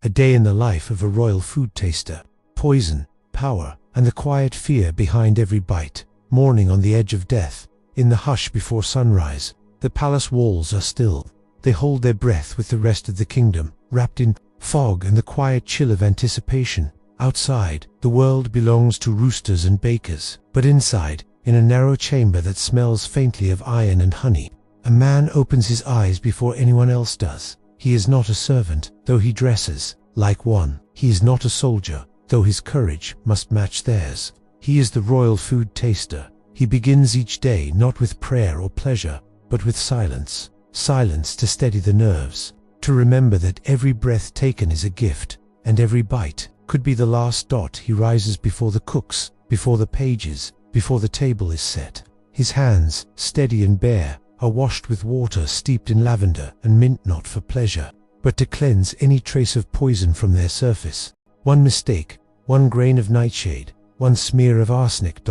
A day in the life of a royal food taster. Poison, power, and the quiet fear behind every bite. Morning on the edge of death. In the hush before sunrise, the palace walls are still. They hold their breath with the rest of the kingdom, wrapped in fog and the quiet chill of anticipation. Outside, the world belongs to roosters and bakers. But inside, in a narrow chamber that smells faintly of iron and honey, a man opens his eyes before anyone else does. He is not a servant, though he dresses like one. He is not a soldier, though his courage must match theirs. He is the royal food taster. He begins each day not with prayer or pleasure, but with silence. Silence to steady the nerves, to remember that every breath taken is a gift, and every bite could be the last dot. He rises before the cooks, before the pages, before the table is set. His hands, steady and bare, are washed with water steeped in lavender and mint, not for pleasure, but to cleanse any trace of poison from their surface. One mistake, one grain of nightshade, one smear of arsenic ...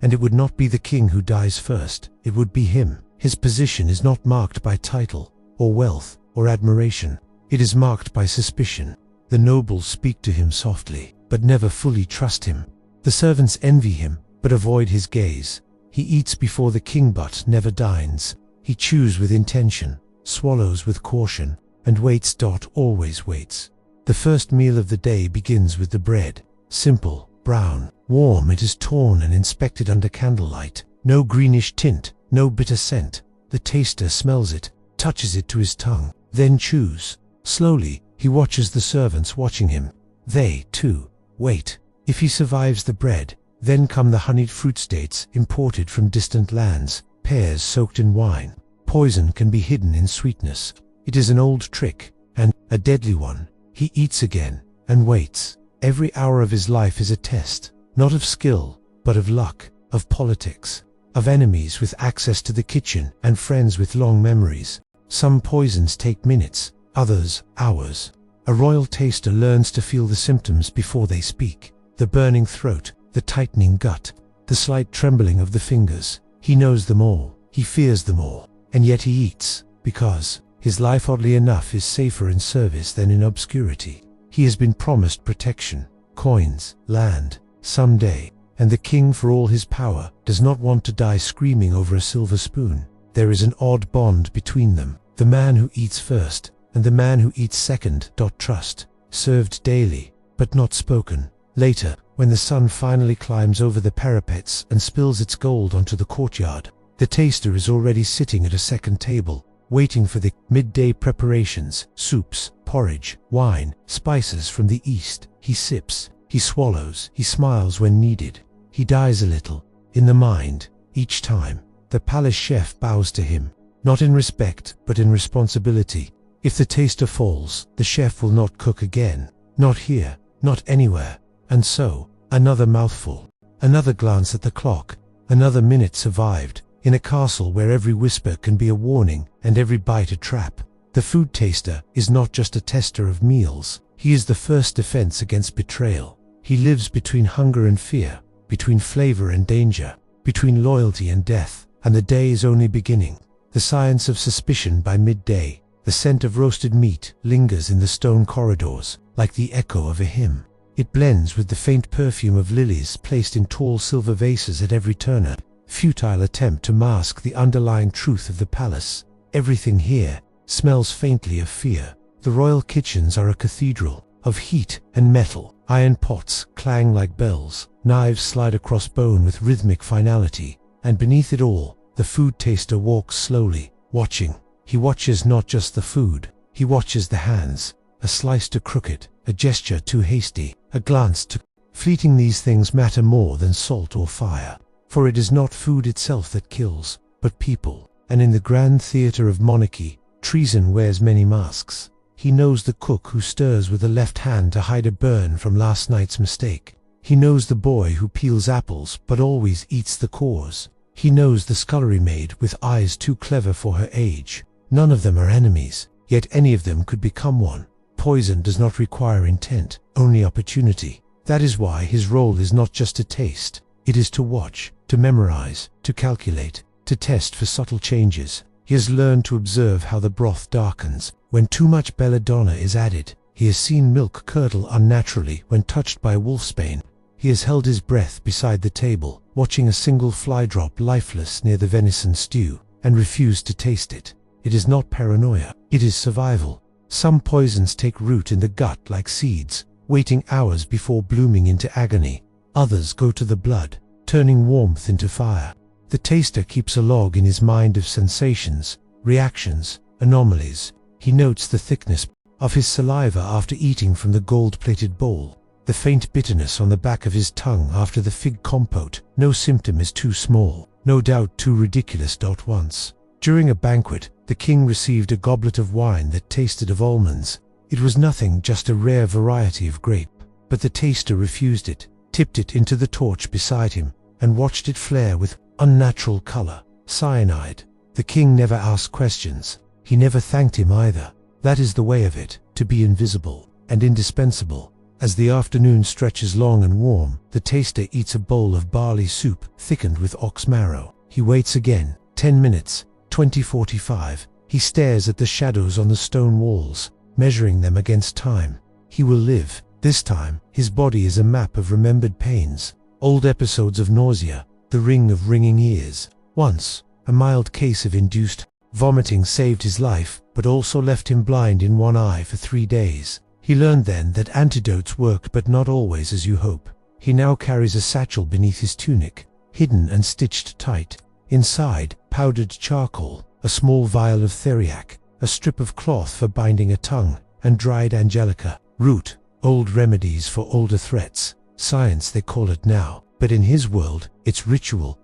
and it would not be the king who dies first, it would be him. His position is not marked by title, or wealth, or admiration. It is marked by suspicion. The nobles speak to him softly, but never fully trust him. The servants envy him, but avoid his gaze. He eats before the king but never dines. He chews with intention, swallows with caution, and waits ... always waits. The first meal of the day begins with the bread. Simple, brown, warm, it is torn and inspected under candlelight. No greenish tint, no bitter scent. The taster smells it, touches it to his tongue, then chews. Slowly, he watches the servants watching him. They, too, wait. If he survives the bread, then come the honeyed fruit states imported from distant lands, pears soaked in wine. Poison can be hidden in sweetness. It is an old trick, and a deadly one. He eats again, and waits. Every hour of his life is a test, not of skill, but of luck, of politics, of enemies with access to the kitchen and friends with long memories. Some poisons take minutes, others hours. A royal taster learns to feel the symptoms before they speak. The burning throat, the tightening gut, the slight trembling of the fingers. He knows them all, he fears them all, and yet he eats, because his life, oddly enough, is safer in service than in obscurity. He has been promised protection, coins, land, someday, and the king, for all his power, does not want to die screaming over a silver spoon. There is an odd bond between them. The man who eats first, and the man who eats second. Trust, served daily, but not spoken. Later, when the sun finally climbs over the parapets and spills its gold onto the courtyard, the taster is already sitting at a second table, waiting for the midday preparations, soups, porridge, wine, spices from the east. He sips, he swallows, he smiles when needed. He dies a little, in the mind, each time. The palace chef bows to him, not in respect, but in responsibility. If the taster falls, the chef will not cook again. Not here, not anywhere. And so, another mouthful, another glance at the clock, another minute survived, in a castle where every whisper can be a warning and every bite a trap. The food taster is not just a tester of meals, he is the first defense against betrayal. He lives between hunger and fear, between flavor and danger, between loyalty and death, and the day is only beginning. The science of suspicion by midday, the scent of roasted meat lingers in the stone corridors, like the echo of a hymn. It blends with the faint perfume of lilies placed in tall silver vases at every turn. Futile attempt to mask the underlying truth of the palace. Everything here smells faintly of fear. The royal kitchens are a cathedral of heat and metal. Iron pots clang like bells, knives slide across bone with rhythmic finality, and beneath it all, the food taster walks slowly, watching. He watches not just the food, he watches the hands. A slice too crooked, a gesture too hasty, a glance too fleeting. These things matter more than salt or fire. For it is not food itself that kills, but people. And in the grand theater of monarchy, treason wears many masks. He knows the cook who stirs with the left hand to hide a burn from last night's mistake. He knows the boy who peels apples but always eats the cores. He knows the scullery maid with eyes too clever for her age. None of them are enemies, yet any of them could become one. Poison does not require intent, only opportunity. That is why his role is not just to taste. It is to watch, to memorize, to calculate, to test for subtle changes. He has learned to observe how the broth darkens when too much belladonna is added. He has seen milk curdle unnaturally when touched by a wolfsbane. He has held his breath beside the table, watching a single fly drop lifeless near the venison stew, and refused to taste it. It is not paranoia, it is survival. Some poisons take root in the gut like seeds, waiting hours before blooming into agony. Others go to the blood, turning warmth into fire. The taster keeps a log in his mind of sensations, reactions, anomalies. He notes the thickness of his saliva after eating from the gold-plated bowl, the faint bitterness on the back of his tongue after the fig compote. No symptom is too small, no doubt too ridiculous. Once, during a banquet, the king received a goblet of wine that tasted of almonds. It was nothing, just a rare variety of grape. But the taster refused it, tipped it into the torch beside him, and watched it flare with unnatural color, cyanide. The king never asked questions. He never thanked him either. That is the way of it, to be invisible and indispensable. As the afternoon stretches long and warm, the taster eats a bowl of barley soup thickened with ox marrow. He waits again, 10 minutes, 20:45. He stares at the shadows on the stone walls, measuring them against time. He will live. This time, his body is a map of remembered pains, old episodes of nausea, the ring of ringing ears. Once, a mild case of induced vomiting saved his life, but also left him blind in one eye for 3 days. He learned then that antidotes work, but not always as you hope. He now carries a satchel beneath his tunic, hidden and stitched tight. Inside, powdered charcoal, a small vial of theriac, a strip of cloth for binding a tongue, and dried angelica root. Old remedies for older threats. Science they call it now, but in his world, it's ritual,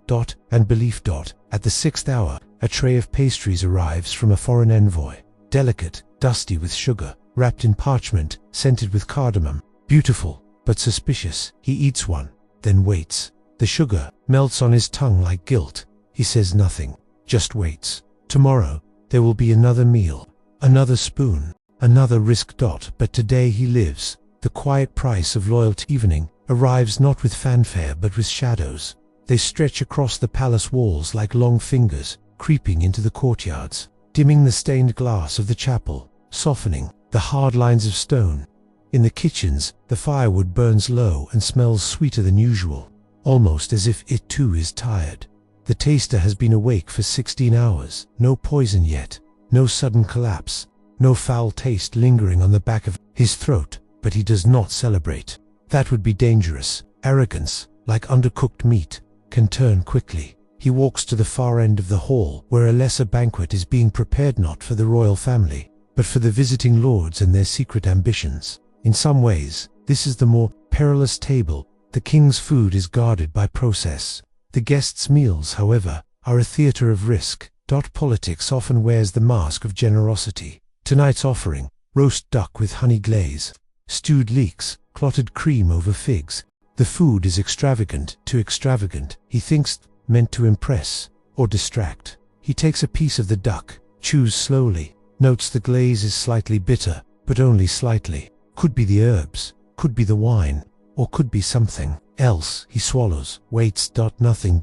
and belief. At the 6th hour, a tray of pastries arrives from a foreign envoy. Delicate, dusty with sugar, wrapped in parchment, scented with cardamom. Beautiful, but suspicious. He eats one, then waits. The sugar melts on his tongue like guilt. He says nothing, just waits. Tomorrow, there will be another meal, another spoon, another risk. But today he lives. The quiet price of loyalty. Evening arrives not with fanfare but with shadows. They stretch across the palace walls like long fingers, creeping into the courtyards, dimming the stained glass of the chapel, softening the hard lines of stone. In the kitchens, the firewood burns low and smells sweeter than usual, almost as if it too is tired. The taster has been awake for 16 hours, no poison yet, no sudden collapse, no foul taste lingering on the back of his throat, but he does not celebrate. That would be dangerous. Arrogance, like undercooked meat, can turn quickly. He walks to the far end of the hall, where a lesser banquet is being prepared, not for the royal family, but for the visiting lords and their secret ambitions. In some ways, this is the more perilous table. The king's food is guarded by process. The guests' meals, however, are a theater of risk. Politics often wears the mask of generosity. Tonight's offering, roast duck with honey glaze, stewed leeks, clotted cream over figs. The food is extravagant, too extravagant, he thinks, meant to impress or distract. He takes a piece of the duck, chews slowly, notes the glaze is slightly bitter, but only slightly. Could be the herbs, could be the wine, or could be something else. He swallows, waits. Nothing.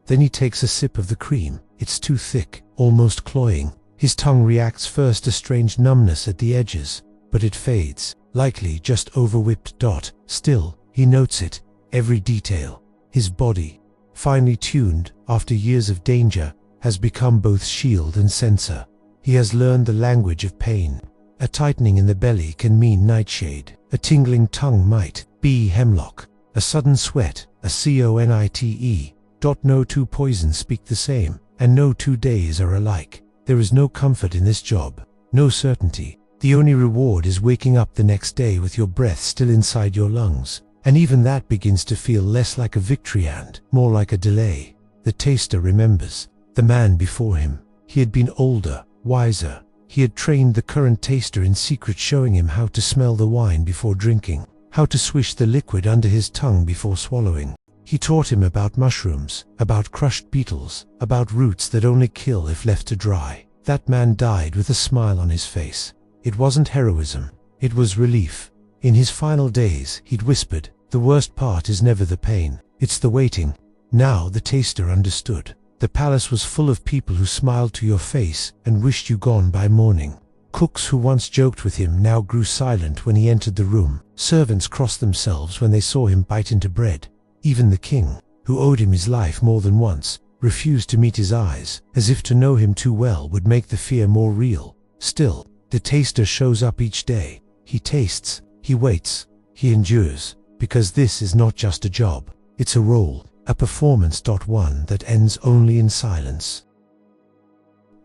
Then he takes a sip of the cream. It's too thick, almost cloying. His tongue reacts first, a strange numbness at the edges, but it fades, likely just over-whipped. Still, he notes it, every detail. His body, finely tuned after years of danger, has become both shield and censor. He has learned the language of pain. A tightening in the belly can mean nightshade. A tingling tongue might be hemlock. A sudden sweat, a conite. No two poisons speak the same, and no 2 days are alike. There is no comfort in this job, no certainty. The only reward is waking up the next day with your breath still inside your lungs, and even that begins to feel less like a victory and more like a delay. The taster remembers the man before him. He had been older, wiser. He had trained the current taster in secret, showing him how to smell the wine before drinking, how to swish the liquid under his tongue before swallowing. He taught him about mushrooms, about crushed beetles, about roots that only kill if left to dry. That man died with a smile on his face. It wasn't heroism, it was relief. In his final days, he'd whispered, "The worst part is never the pain, it's the waiting." Now the taster understood. The palace was full of people who smiled to your face and wished you gone by morning. Cooks who once joked with him now grew silent when he entered the room. Servants crossed themselves when they saw him bite into bread. Even the king, who owed him his life more than once, refused to meet his eyes, as if to know him too well would make the fear more real. Still, the taster shows up each day. He tastes, he waits, he endures, because this is not just a job, it's a role, a performance. One that ends only in silence.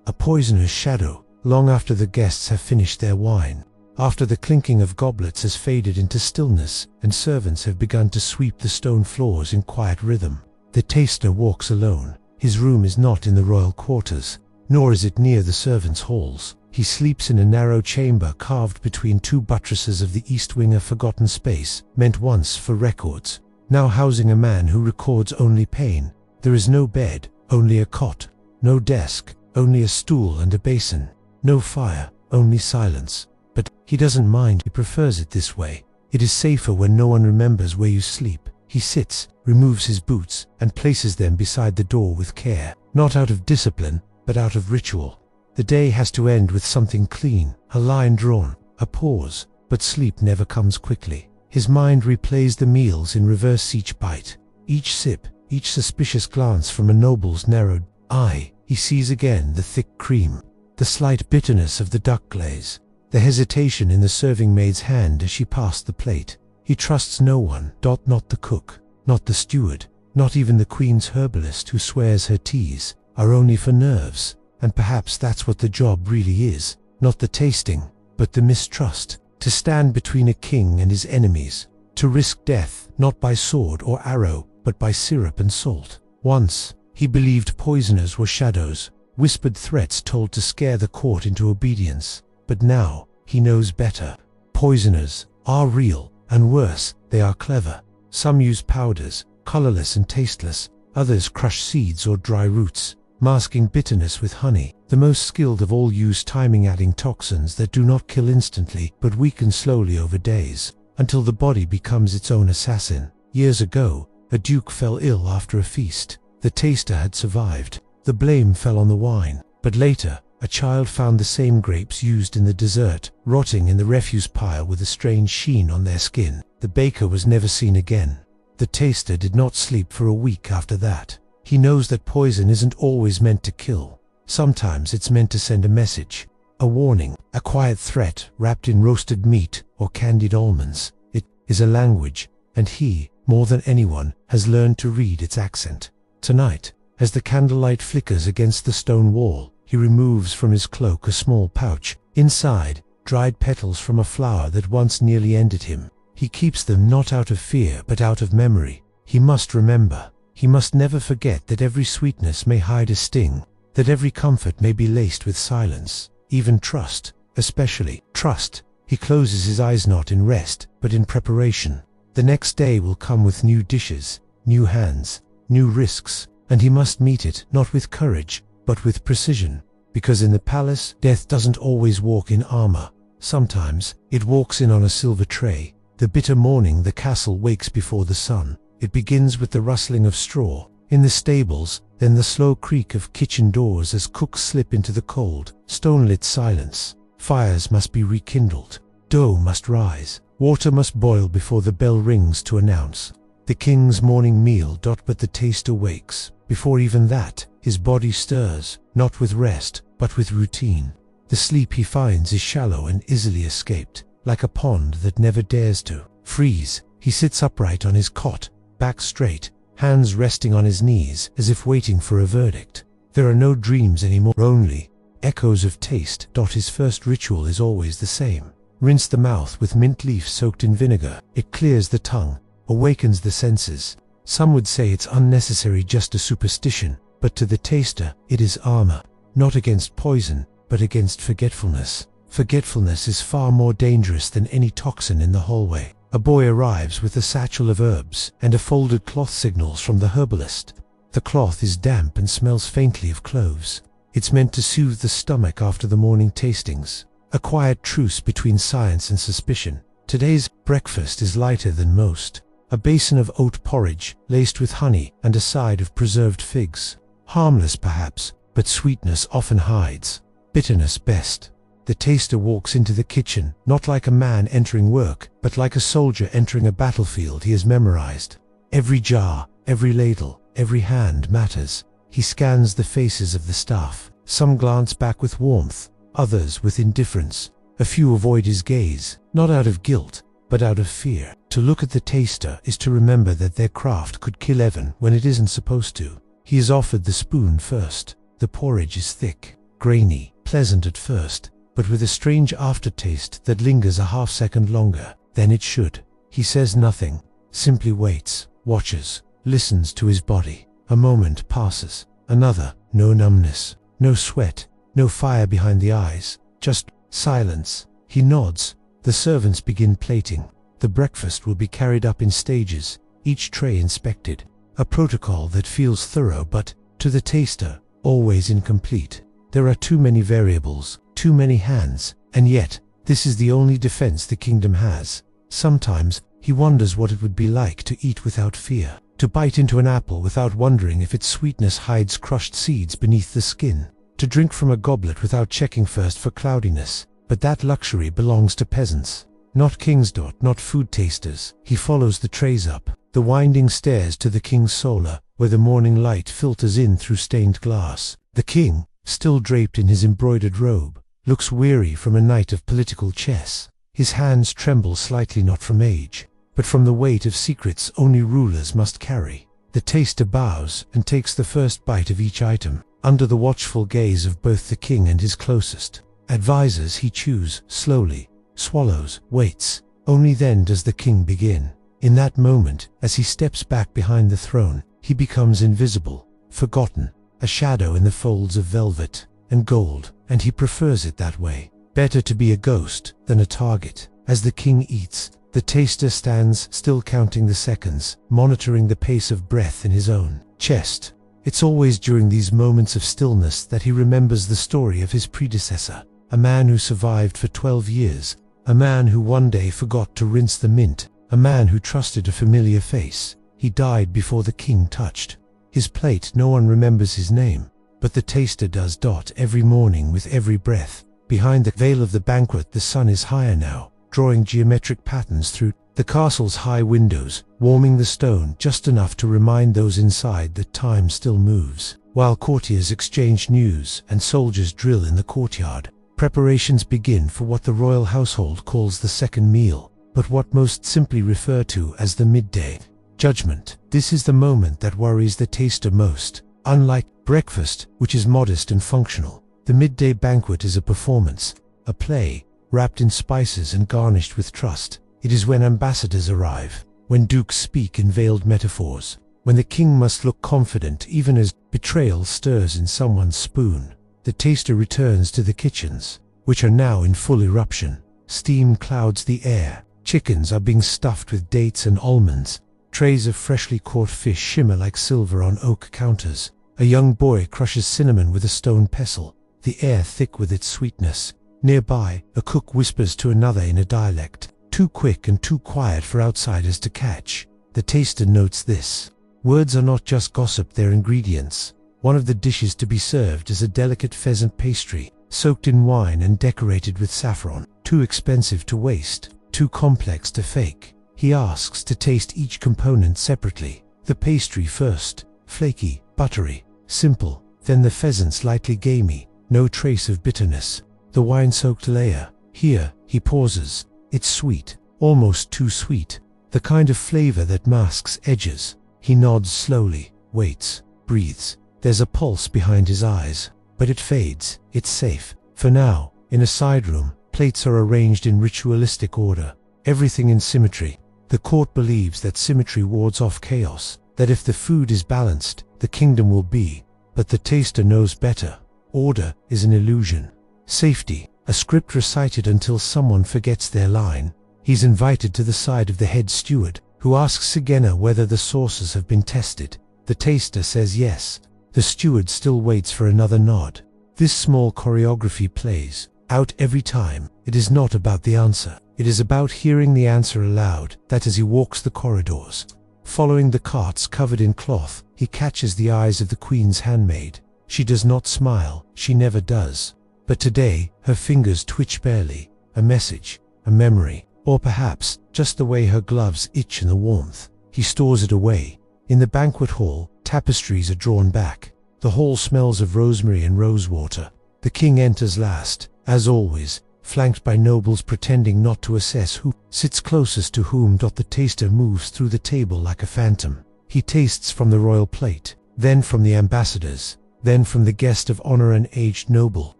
A poisoner's shadow, long after the guests have finished their wine, after the clinking of goblets has faded into stillness and servants have begun to sweep the stone floors in quiet rhythm. The taster walks alone. His room is not in the royal quarters, nor is it near the servants' halls. He sleeps in a narrow chamber carved between two buttresses of the east wing, a forgotten space, meant once for records, now housing a man who records only pain. There is no bed, only a cot, no desk, only a stool and a basin, no fire, only silence. But he doesn't mind, he prefers it this way. It is safer when no one remembers where you sleep. He sits, removes his boots, and places them beside the door with care, not out of discipline, but out of ritual. The day has to end with something clean, a line drawn, a pause, but sleep never comes quickly. His mind replays the meals in reverse, each bite, each sip, each suspicious glance from a noble's narrowed eye. He sees again the thick cream, the slight bitterness of the duck glaze, the hesitation in the serving maid's hand as she passed the plate. He trusts no one, not the cook, not the steward, not even the queen's herbalist who swears her teas are only for nerves. And perhaps that's what the job really is, not the tasting, but the mistrust, to stand between a king and his enemies, to risk death, not by sword or arrow, but by syrup and salt. Once, he believed poisoners were shadows, whispered threats told to scare the court into obedience. But now, he knows better. Poisoners are real, and worse, they are clever. Some use powders, colorless and tasteless, others crush seeds or dry roots, masking bitterness with honey. The most skilled of all use timing, adding toxins that do not kill instantly, but weaken slowly over days, until the body becomes its own assassin. Years ago, a duke fell ill after a feast. The taster had survived. The blame fell on the wine. But later, a child found the same grapes used in the dessert, rotting in the refuse pile with a strange sheen on their skin. The baker was never seen again. The taster did not sleep for a week after that. He knows that poison isn't always meant to kill. Sometimes it's meant to send a message, a warning, a quiet threat wrapped in roasted meat or candied almonds. It is a language, and he, more than anyone, has learned to read its accent. Tonight, as the candlelight flickers against the stone wall, he removes from his cloak a small pouch. Inside, dried petals from a flower that once nearly ended him. He keeps them not out of fear but out of memory. He must remember. He must never forget that every sweetness may hide a sting, that every comfort may be laced with silence, even trust, especially trust. He closes his eyes not in rest, but in preparation. The next day will come with new dishes, new hands, new risks, and he must meet it not with courage, but with precision, because in the palace, death doesn't always walk in armor. Sometimes, it walks in on a silver tray. The bitter morning the castle wakes before the sun. It begins with the rustling of straw in the stables, then the slow creak of kitchen doors as cooks slip into the cold, stone-lit silence. Fires must be rekindled. Dough must rise. Water must boil before the bell rings to announce the king's morning meal. But the taster wakes. Before even that, his body stirs, not with rest, but with routine. The sleep he finds is shallow and easily escaped, like a pond that never dares to freeze. He sits upright on his cot, back straight, hands resting on his knees, as if waiting for a verdict. There are no dreams anymore, only echoes of taste. His first ritual is always the same. Rinse the mouth with mint leaf soaked in vinegar. It clears the tongue, awakens the senses. Some would say it's unnecessary, just a superstition, but to the taster, it is armor, not against poison, but against forgetfulness. Forgetfulness is far more dangerous than any toxin in the hallway. A boy arrives with a satchel of herbs, and a folded cloth signals from the herbalist. The cloth is damp and smells faintly of cloves. It's meant to soothe the stomach after the morning tastings. A quiet truce between science and suspicion. Today's breakfast is lighter than most. A basin of oat porridge, laced with honey, and a side of preserved figs. Harmless perhaps, but sweetness often hides bitterness best. The taster walks into the kitchen, not like a man entering work, but like a soldier entering a battlefield he has memorized. Every jar, every ladle, every hand matters. He scans the faces of the staff. Some glance back with warmth, others with indifference. A few avoid his gaze, not out of guilt, but out of fear. To look at the taster is to remember that their craft could kill Evan when it isn't supposed to. He is offered the spoon first. The porridge is thick, grainy, pleasant at first, but with a strange aftertaste that lingers a half-second longer than it should. He says nothing, simply waits, watches, listens to his body. A moment passes, another, no numbness, no sweat, no fire behind the eyes, just silence. He nods. The servants begin plating. The breakfast will be carried up in stages, each tray inspected. A protocol that feels thorough but, to the taster, always incomplete. There are too many variables, too many hands, and yet, this is the only defense the kingdom has. Sometimes, he wonders what it would be like to eat without fear, to bite into an apple without wondering if its sweetness hides crushed seeds beneath the skin, to drink from a goblet without checking first for cloudiness. But that luxury belongs to peasants, not kings. Not food tasters. He follows the trays up, the winding stairs to the king's solar, where the morning light filters in through stained glass. The king, still draped in his embroidered robe, looks weary from a night of political chess. His hands tremble slightly, not from age, but from the weight of secrets only rulers must carry. The taster bows and takes the first bite of each item, under the watchful gaze of both the king and his closest advisors. He chews slowly, swallows, waits. Only then does the king begin. In that moment, as he steps back behind the throne, he becomes invisible, forgotten, a shadow in the folds of velvet and gold, and he prefers it that way. Better to be a ghost than a target. As the king eats, the taster stands still, counting the seconds, monitoring the pace of breath in his own chest. It's always during these moments of stillness that he remembers the story of his predecessor, a man who survived for 12 years, a man who one day forgot to rinse the mint, a man who trusted a familiar face. He died before the king touched his plate. No one remembers his name, but the taster does. Every morning, with every breath, behind the veil of the banquet, the sun is higher now, drawing geometric patterns through the castle's high windows, warming the stone just enough to remind those inside that time still moves. While courtiers exchange news and soldiers drill in the courtyard, preparations begin for what the royal household calls the second meal, but what most simply refer to as the midday judgment. This is the moment that worries the taster most. Unlike breakfast, which is modest and functional, the midday banquet is a performance, a play, wrapped in spices and garnished with trust. It is when ambassadors arrive, when dukes speak in veiled metaphors, when the king must look confident even as betrayal stirs in someone's spoon. The taster returns to the kitchens, which are now in full eruption. Steam clouds the air. Chickens are being stuffed with dates and almonds. Trays of freshly caught fish shimmer like silver on oak counters. A young boy crushes cinnamon with a stone pestle, the air thick with its sweetness. Nearby, a cook whispers to another in a dialect, too quick and too quiet for outsiders to catch. The taster notes this. Words are not just gossip, they're ingredients. One of the dishes to be served is a delicate pheasant pastry, soaked in wine and decorated with saffron. Too expensive to waste, too complex to fake. He asks to taste each component separately. The pastry first, flaky, buttery, simple. Then the pheasant, slightly gamey, no trace of bitterness. The wine-soaked layer. Here, he pauses. It's sweet, almost too sweet. The kind of flavor that masks edges. He nods slowly, waits, breathes. There's a pulse behind his eyes, but it fades. It's safe. For now, in a side room, plates are arranged in ritualistic order, everything in symmetry. The court believes that symmetry wards off chaos, that if the food is balanced, the kingdom will be. But the taster knows better. Order is an illusion. Safety, a script recited until someone forgets their line. He's invited to the side of the head steward, who asks again whether the sauces have been tested. The taster says yes. The steward still waits for another nod. This small choreography plays out every time. It is not about the answer. It is about hearing the answer aloud, that as he walks the corridors, following the carts covered in cloth, he catches the eyes of the queen's handmaid. She does not smile. She never does. But today, her fingers twitch barely. A message, a memory, or perhaps just the way her gloves itch in the warmth. He stores it away. In the banquet hall, tapestries are drawn back. The hall smells of rosemary and rosewater. The king enters last, as always, flanked by nobles pretending not to assess who sits closest to whom. The taster moves through the table like a phantom. He tastes from the royal plate, then from the ambassadors, then from the guest of honor, an aged noble,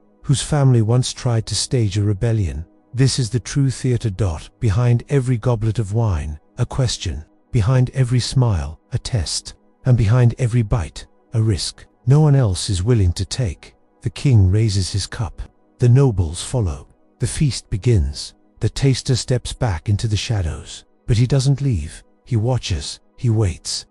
whose family once tried to stage a rebellion. This is the true theater. Behind every goblet of wine, a question. Behind every smile, a test. And behind every bite, a risk no one else is willing to take. The king raises his cup. The nobles follow. The feast begins. The taster steps back into the shadows. But he doesn't leave. He watches. He waits.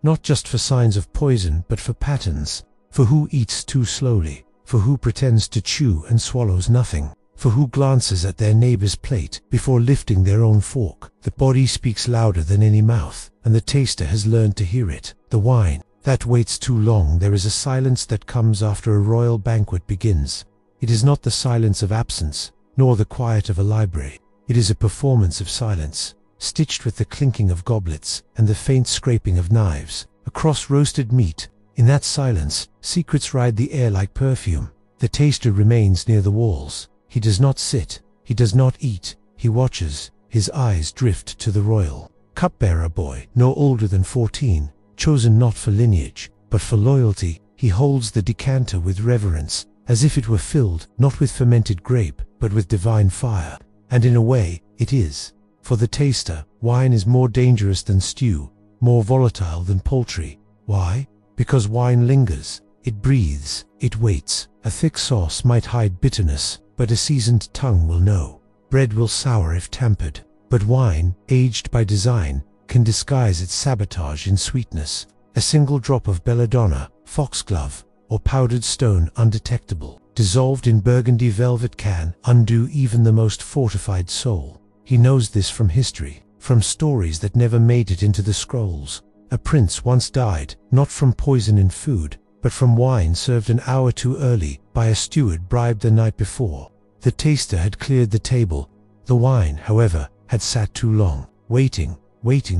Not just for signs of poison, but for patterns. For who eats too slowly. For who pretends to chew and swallows nothing. For who glances at their neighbor's plate before lifting their own fork. The body speaks louder than any mouth, and the taster has learned to hear it. The wine that waits too long. There is a silence that comes after a royal banquet begins. It is not the silence of absence, nor the quiet of a library. It is a performance of silence, stitched with the clinking of goblets and the faint scraping of knives across roasted meat. In that silence, secrets ride the air like perfume. The taster remains near the walls. He does not sit. He does not eat. He watches. His eyes drift to the royal cupbearer boy, no older than 14, chosen not for lineage, but for loyalty. He holds the decanter with reverence, as if it were filled, not with fermented grape, but with divine fire. And in a way, it is. For the taster, wine is more dangerous than stew, more volatile than poultry. Why? Because wine lingers. It breathes. It waits. A thick sauce might hide bitterness, but a seasoned tongue will know. Bread will sour if tampered. But wine, aged by design, can disguise its sabotage in sweetness. A single drop of belladonna, foxglove, or powdered stone undetectable, dissolved in burgundy velvet, can undo even the most fortified soul. He knows this from history, from stories that never made it into the scrolls. A prince once died, not from poison in food, but from wine served an hour too early by a steward bribed the night before. The taster had cleared the table. The wine, however, had sat too long, waiting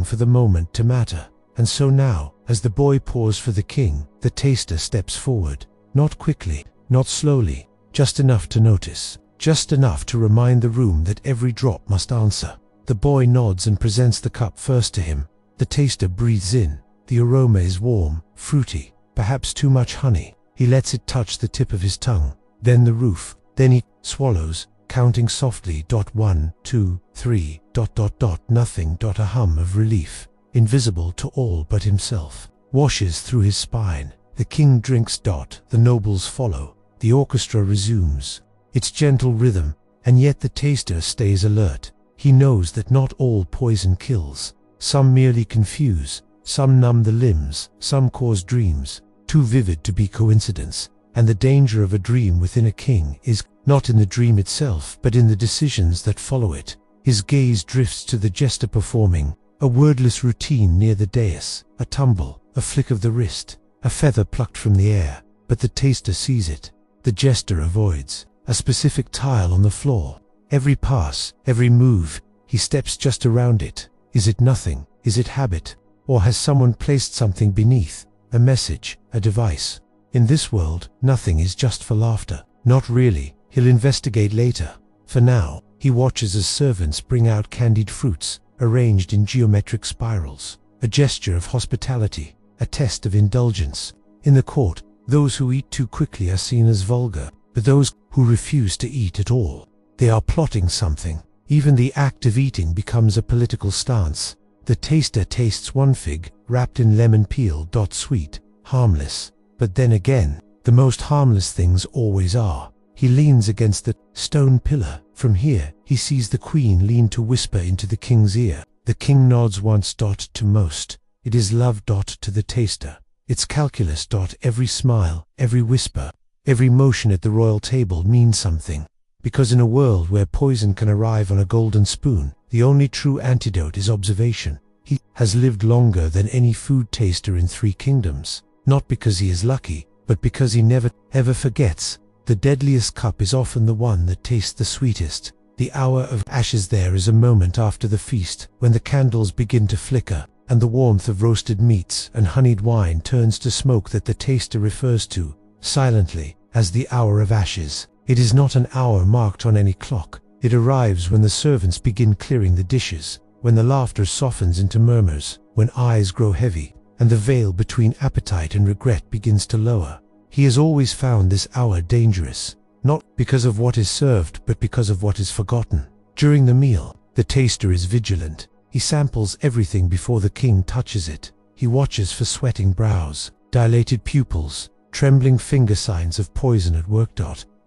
for the moment to matter. And so now, as the boy pours for the king, the taster steps forward. Not quickly, not slowly, just enough to notice, just enough to remind the room that every drop must answer. The boy nods and presents the cup first to him. The taster breathes in. The aroma is warm, fruity, perhaps too much honey. He lets it touch the tip of his tongue, then the roof, then he swallows, counting softly. 1, 2, 3, ... Nothing. A hum of relief, invisible to all but himself, washes through his spine. The king drinks. The nobles follow. The orchestra resumes its gentle rhythm, and yet the taster stays alert. He knows that not all poison kills. Some merely confuse, some numb the limbs, some cause dreams too vivid to be coincidence. And the danger of a dream within a king is not in the dream itself, but in the decisions that follow it. His gaze drifts to the jester performing a wordless routine near the dais. A tumble, a flick of the wrist, a feather plucked from the air, but the taster sees it. The jester avoids. A specific tile on the floor. Every pass, every move, he steps just around it. Is it nothing? Is it habit? Or has someone placed something beneath? A message, a device? In this world, nothing is just for laughter. Not really. He'll investigate later. For now, he watches as servants bring out candied fruits, arranged in geometric spirals. A gesture of hospitality, a test of indulgence. In the court, those who eat too quickly are seen as vulgar, but those who refuse to eat at all, they are plotting something. Even the act of eating becomes a political stance. The taster tastes one fig, wrapped in lemon peel. Sweet, harmless. But then again, the most harmless things always are. He leans against the stone pillar. From here, he sees the queen lean to whisper into the king's ear. The king nods once. To most. It is love. To the taster. It's calculus. Every smile, every whisper, every motion at the royal table means something. Because in a world where poison can arrive on a golden spoon, the only true antidote is observation. He has lived longer than any food taster in 3 kingdoms. Not because he is lucky, but because he never, ever forgets. The deadliest cup is often the one that tastes the sweetest. The hour of ashes there is a moment after the feast, when the candles begin to flicker, and the warmth of roasted meats and honeyed wine turns to smoke that the taster refers to, silently, as the hour of ashes. It is not an hour marked on any clock. It arrives when the servants begin clearing the dishes, when the laughter softens into murmurs, when eyes grow heavy, and the veil between appetite and regret begins to lower. He has always found this hour dangerous, not because of what is served but because of what is forgotten. During the meal, the taster is vigilant. He samples everything before the king touches it. He watches for sweating brows, dilated pupils, trembling finger signs of poison at work.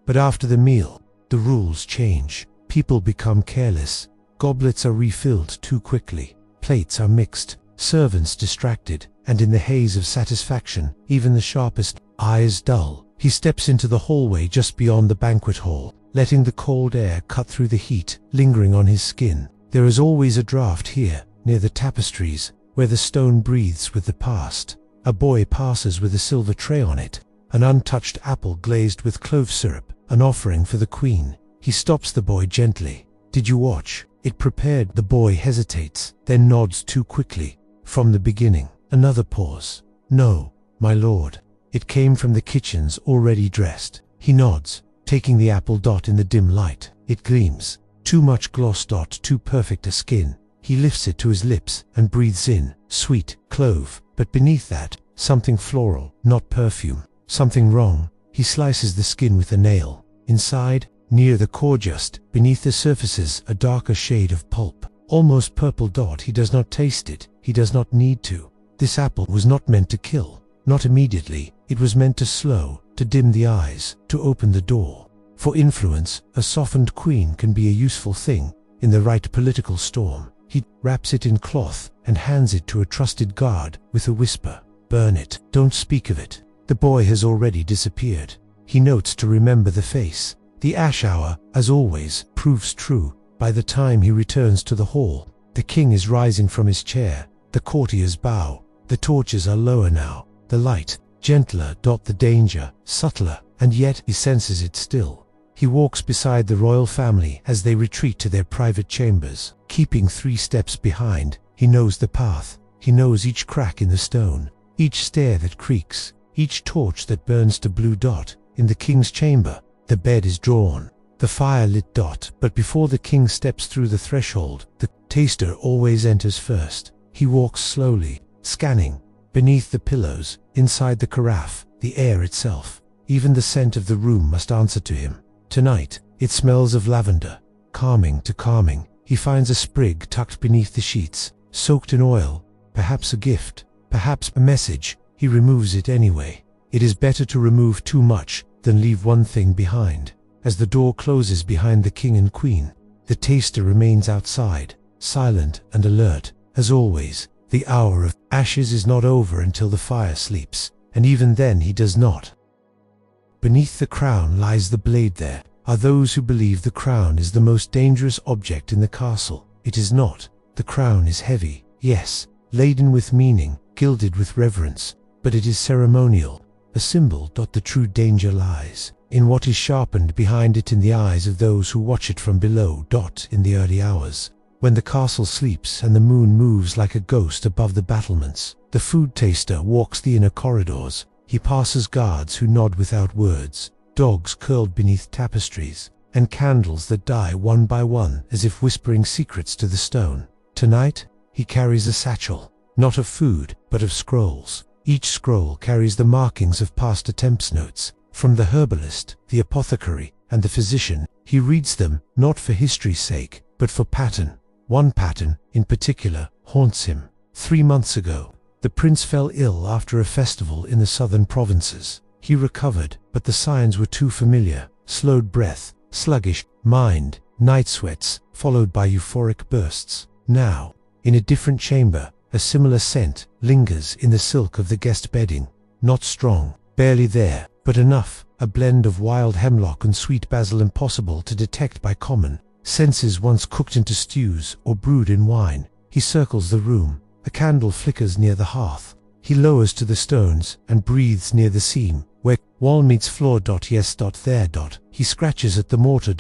But after the meal, the rules change. People become careless. Goblets are refilled too quickly. Plates are mixed. Servants distracted. And in the haze of satisfaction, even the sharpest eyes dull. He steps into the hallway just beyond the banquet hall, letting the cold air cut through the heat, lingering on his skin. There is always a draught here, near the tapestries, where the stone breathes with the past. A boy passes with a silver tray on it, an untouched apple glazed with clove syrup, an offering for the queen. He stops the boy gently. "Did you watch? It prepared." The boy hesitates, then nods too quickly. "From the beginning." Another pause. "No, my lord. It came from the kitchens already dressed." He nods, taking the apple. In the dim light, it gleams. Too much gloss. Too perfect a skin. He lifts it to his lips and breathes in. Sweet clove, but beneath that, something floral, not perfume. Something wrong. He slices the skin with a nail. Inside, near the core, just beneath the surfaces, a darker shade of pulp, almost purple. He does not taste it. He does not need to. This apple was not meant to kill. Not immediately. It was meant to slow, to dim the eyes, to open the door. For influence, a softened queen can be a useful thing in the right political storm. He wraps it in cloth and hands it to a trusted guard with a whisper. "Burn it. Don't speak of it." The boy has already disappeared. He notes to remember the face. The ash hour, as always, proves true. By the time he returns to the hall, the king is rising from his chair. The courtiers bow. The torches are lower now. The light, gentler. The danger, subtler, and yet he senses it still. He walks beside the royal family as they retreat to their private chambers, keeping 3 steps behind. He knows the path. He knows each crack in the stone, each stair that creaks, each torch that burns to blue. In the king's chamber, the bed is drawn, the fire lit. But before the king steps through the threshold, the taster always enters first. He walks slowly, scanning. Beneath the pillows, inside the carafe, the air itself, even the scent of the room must answer to him. Tonight, it smells of lavender, calming to calming. He finds a sprig tucked beneath the sheets, soaked in oil, perhaps a gift, perhaps a message. He removes it anyway. It is better to remove too much than leave one thing behind. As the door closes behind the king and queen, the taster remains outside, silent and alert. As always, the hour of ashes is not over until the fire sleeps, and even then he does not. Beneath the crown lies the blade. There are those who believe the crown is the most dangerous object in the castle. It is not. The crown is heavy, yes, laden with meaning, gilded with reverence, but it is ceremonial, a symbol. The true danger lies in what is sharpened behind it in the eyes of those who watch it from below. In the early hours, when the castle sleeps and the moon moves like a ghost above the battlements, the food taster walks the inner corridors. He passes guards who nod without words, dogs curled beneath tapestries, and candles that die one by one as if whispering secrets to the stone. Tonight, he carries a satchel, not of food, but of scrolls. Each scroll carries the markings of past attempts. Notes from the herbalist, the apothecary, and the physician. He reads them, not for history's sake, but for pattern. One pattern, in particular, haunts him. 3 months ago, the prince fell ill after a festival in the southern provinces. He recovered, but the signs were too familiar. Slowed breath, sluggish mind, night sweats, followed by euphoric bursts. Now, in a different chamber, a similar scent lingers in the silk of the guest bedding. Not strong, barely there, but enough, a blend of wild hemlock and sweet basil impossible to detect by common senses once cooked into stews or brewed in wine. He circles the room. A candle flickers near the hearth. He lowers to the stones and breathes near the seam, where wall meets floor. Yes. There. He scratches at the mortar.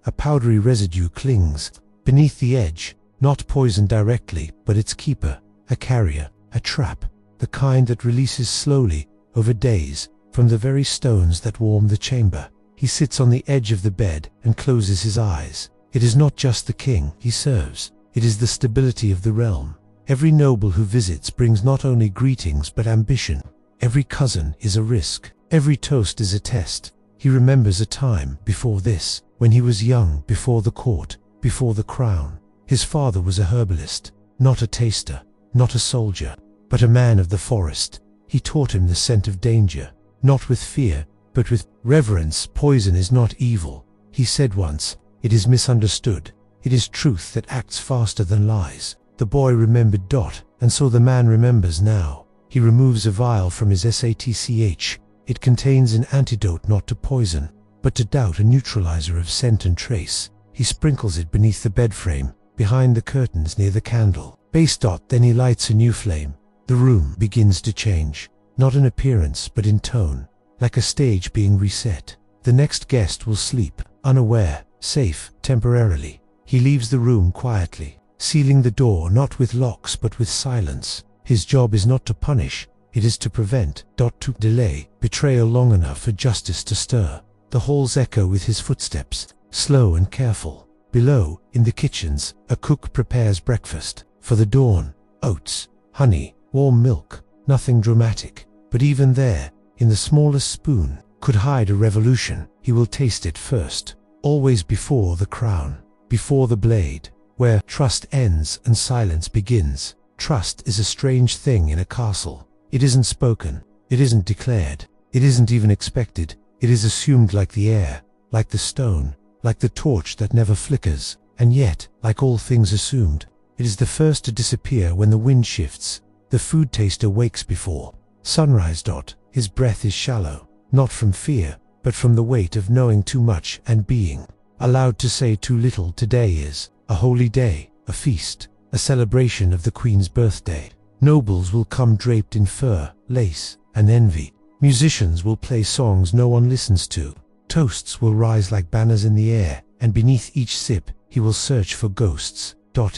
A powdery residue clings beneath the edge, not poison directly, but its keeper, a carrier, a trap, the kind that releases slowly, over days, from the very stones that warm the chamber. He sits on the edge of the bed and closes his eyes. It is not just the king he serves, it is the stability of the realm. Every noble who visits brings not only greetings but ambition. Every cousin is a risk. Every toast is a test. He remembers a time before this, when he was young, before the court, before the crown. His father was a herbalist, not a taster, not a soldier, but a man of the forest. He taught him the scent of danger, not with fear, but with reverence. Poison is not evil, he said once. It is misunderstood. It is truth that acts faster than lies. The boy remembered. And so the man remembers now. He removes a vial from his satch. It contains an antidote not to poison, but to doubt, a neutralizer of scent and trace. He sprinkles it beneath the bed frame, behind the curtains near the candle base. Then he lights a new flame. The room begins to change, not in appearance but in tone, like a stage being reset. The next guest will sleep, unaware, safe, temporarily. He leaves the room quietly, sealing the door not with locks but with silence. His job is not to punish, it is to prevent, to delay betrayal long enough for justice to stir. The halls echo with his footsteps, slow and careful. Below, in the kitchens, a cook prepares breakfast. For the dawn, oats, honey, warm milk, nothing dramatic. But even there, in the smallest spoon, could hide a revolution. He will taste it first, always before the crown, before the blade, where trust ends and silence begins. Trust is a strange thing in a castle. It isn't spoken, it isn't declared, it isn't even expected. It is assumed like the air, like the stone, like the torch that never flickers. And yet, like all things assumed, it is the first to disappear when the wind shifts. The food taster wakes before sunrise. His breath is shallow, not from fear, but from the weight of knowing too much and being allowed to say too little. Today is a holy day, a feast, a celebration of the Queen's birthday. Nobles will come draped in fur, lace, and envy. Musicians will play songs no one listens to. Toasts will rise like banners in the air, and beneath each sip, he will search for ghosts.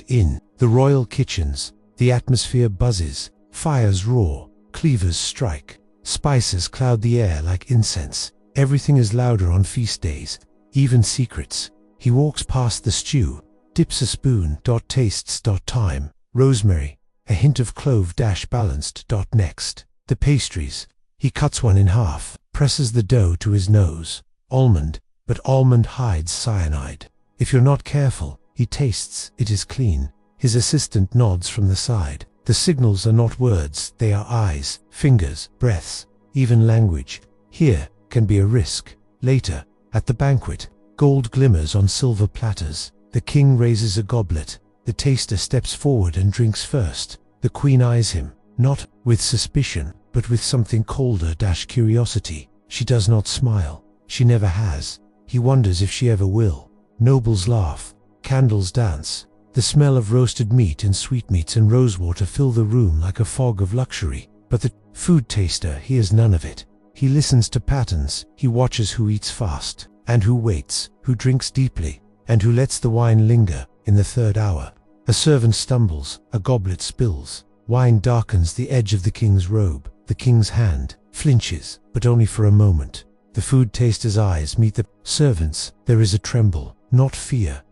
In the royal kitchens, the atmosphere buzzes, fires roar, cleavers strike, spices cloud the air like incense. Everything is louder on feast days, even secrets. He walks past the stew, dips a spoon. Tastes. Thyme, rosemary, a hint of clove. Balanced. Next, the pastries. He cuts one in half, presses the dough to his nose. Almond, but almond hides cyanide. If you're not careful, he tastes. It is clean. His assistant nods from the side. The signals are not words, they are eyes, fingers, breaths, even language. Here can be a risk. Later, at the banquet, gold glimmers on silver platters. The king raises a goblet. The taster steps forward and drinks first. The queen eyes him, not with suspicion, but with something colder. Curiosity. She does not smile. She never has. He wonders if she ever will. Nobles laugh. Candles dance. The smell of roasted meat and sweetmeats and rosewater fill the room like a fog of luxury. But the food taster hears none of it. He listens to patterns. He watches who eats fast, and who waits, who drinks deeply, and who lets the wine linger. In the third hour, a servant stumbles, a goblet spills. Wine darkens the edge of the king's robe. The king's hand flinches, but only for a moment. The food taster's eyes meet the servant's. There is a tremble, not fear,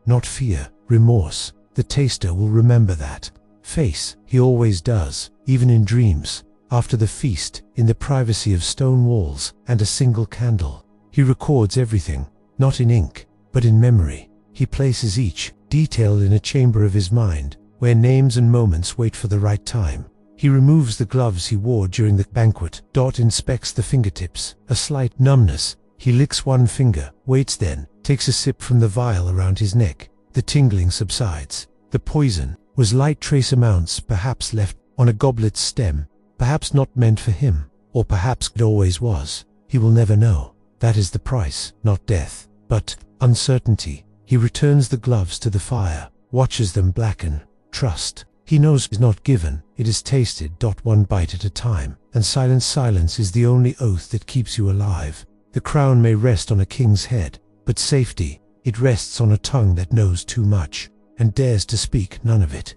remorse. The taster will remember that face. He always does, even in dreams. After the feast, in the privacy of stone walls and a single candle, he records everything, not in ink, but in memory. He places each detail in a chamber of his mind, where names and moments wait for the right time. He removes the gloves he wore during the banquet. Inspects the fingertips, a slight numbness. He licks one finger, waits, then takes a sip from the vial around his neck. The tingling subsides. The poison was light trace amounts, perhaps left on a goblet's stem, perhaps not meant for him, or perhaps it always was. He will never know. That is the price, not death, but uncertainty. He returns the gloves to the fire, watches them blacken. Trust. He knows is not given, it is tasted. One bite at a time, and silence is the only oath that keeps you alive. The crown may rest on a king's head, but safety, it rests on a tongue that knows too much, and dares to speak none of it.